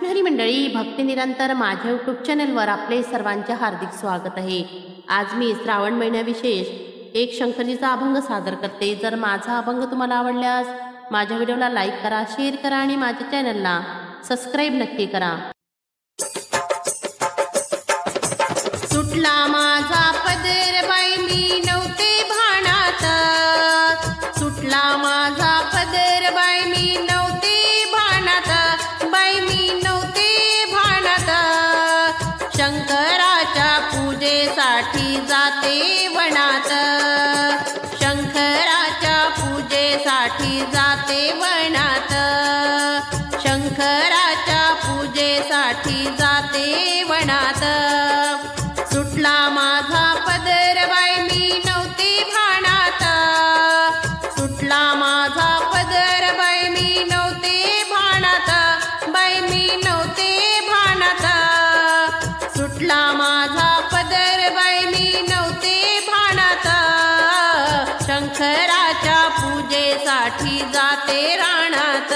विष्णुहरी मंडळी, भक्ती निरंतर माझ्या यूट्यूब चॅनलवर आपले सर्वांचे हार्दिक स्वागत आहे। आज मी श्रावण महिन्याविशेष एक शंकरजीचा अभंग सादर करते। जर माझा अभंग तुम्हाला आवडल्यास माझ्या व्हिडिओला लाईक करा, शेअर करा आणि माझ्या चॅनलला सबस्क्राइब नक्की करा। सुटला माझा पदर बाई मी नव्हते भाणात, सुटला माझा पदर बाई मी नव्हते भाणात, बाई मी नव्हते भाणात। शंकराच्या पूजेसाठी जाते वनात, शंकराच्या पूजेसाठी जाते वनात, शंकराच्या पूजेसाठी जाते वनात। सुटला माझा पदर बाई मी नव्हते भाणात, सुटला माझा पदर बाई मी नव्हते भाणात, बाई मी नव्हते भाणात। सुटला माझा पदर बाई मी नव्हते भाणात, शंकराच्या पूजेसाठी जाते रानात,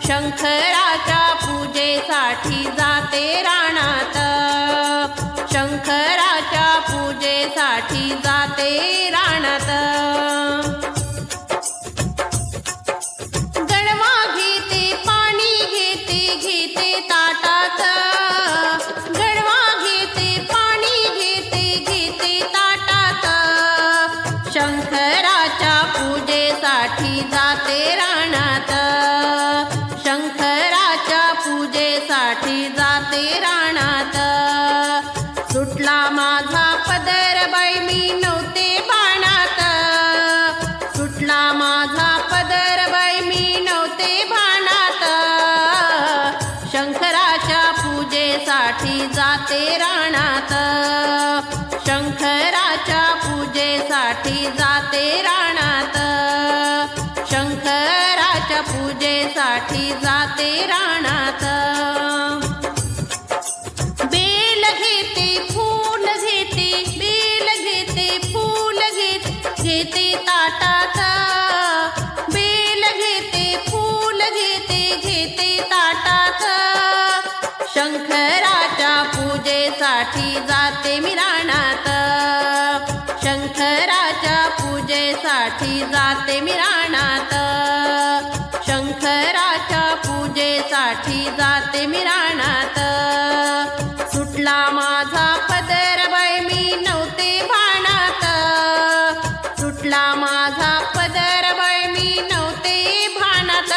शंकराच्या पूजेसाठी जाते रानात, शंकराच्या पूजेसाठी जाते रानात। गडवा घेते पाणी घेते घेते ताटात, गडवा घेते पाणी घेते घेते ताटात। शंकराच्या पूजेसाठी जाते रानात, शंकराच्या पूजेसाठी जाते रानात। सुटला माझा पदर बाई मी नव्हते भाणात, सुटला माझा पदर बाई मी नव्हते भाणात। शंकराच्या पूजेसाठी जाते रानात, शंकराच्या पूजेसाठी जाते रानात, शंकराच्या पूजेसाठी जाते रानात। बेल घेते फूल घेते, बेल घेते फूल घेते ताटात, बेल घेते फूल घेते घेते ताटात। शंकराच्या पूजेसाठी जाते मी रानात, शंकराच्या पूजेसाठी जाते मी रानात, शंकराच्या पूजेसाठी जाते मी रानात। सुटला माझा पदर बाई मी नव्हते भाणात, सुटला माझा पदर बाई मी नव्हते भाणात।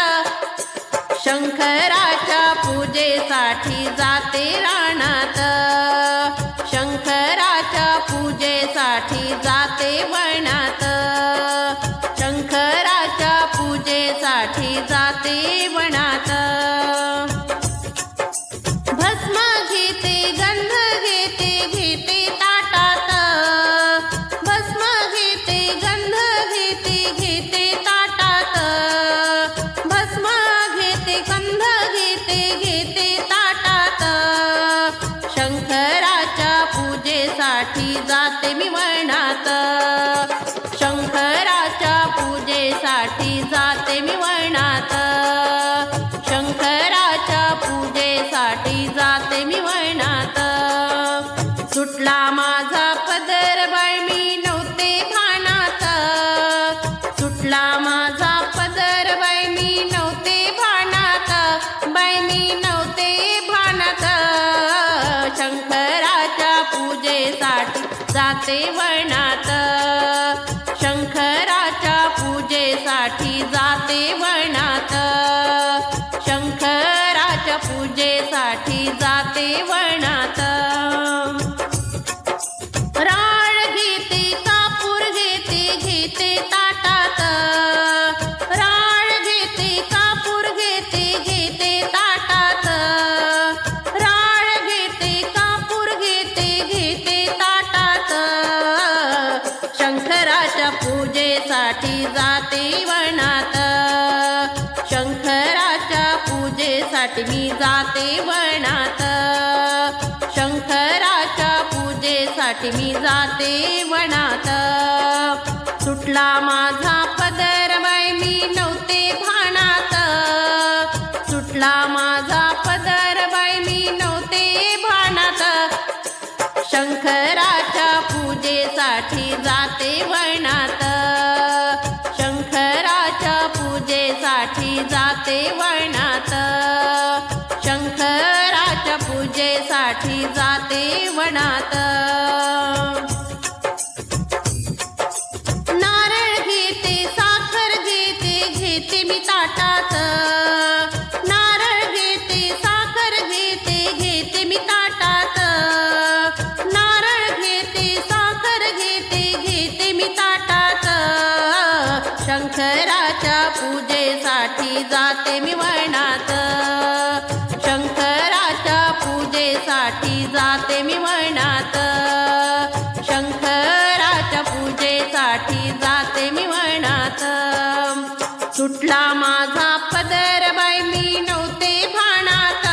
शंकराच्या पूजेसाठी जाते रानात, शंकराच्या पूजेसाठी जाते वनात, शंकराच्या पूजेसाठी जाते वनात। भस्म घेते गंध घेते घेते ताटात, भस्म घेते गंध घेते घेते ताटात, भस्म घेते गंध घेते घेते ताटात। शंकराच्या पूजेसाठी जाते मी वनात, शंकराच्या पूजेसाठी जाते मी वनात, शंकराच्या पूजेसाठी जाते मी वनात। सुटला माझा पदर बाई मी नव्हते भाणात, सुटला माझा पदर बाई मी नव्हते भाणात, बाई मी नव्हते भाणात। शंकराच्या पूजेसाठी जाते वनात, शंकराच्या पूजेसाठी जाते वनात, शंकराच्या पूजेसाठी जाते वनात। राळ घेते कापूर घेते घेते ताटात, राळ घेते कापूर घेते घेते ताटात, राळ घेते कापूर घेते घेते ताटात। शंकराच्या पूजेसाठी जाते वनात, शंकराच्या पूजेसाठी मी जाते वनात, शंकराच्या पूजेसाठी मी जाते वनात। सुटला माझा पदर बाई मी नव्हते भाणात, सुटला माझा पदर बाई मी नव्हते भानात, शंकराच्या पूजेसाठी जाते वळणात, शंकराच्या पूजेसाठी जाते वळणात, शंकराच्या पूजेसाठी जाते वनात। नारळ घेते साखर घेते घेते मी ताटात, नारळ घेते साखर घेते घेते मी ताटात, नारळ घेते साखर घेते घेते मी ताटात, शंकराच्या पूजेसाठी जाते मी वळणात, शंकराच्या पूजेसाठी जाते मी वळणात, शंकराच्या पूजेसाठी जाते मी वळणात। सुटला माझा पदर बाई मी नव्हते भानात,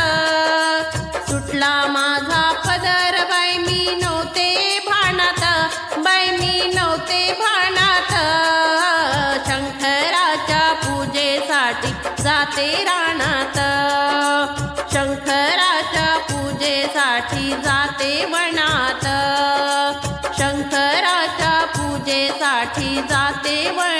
सुटला माझा पदर बाई मी नव्हते भानात, बाई मी नव्हते भानात, शंकराच्या पूजेसाठी जाते रानात, शंकराच्या पूजेसाठी जाते वनात, शंकराच्या पूजेसाठी जाते वनात।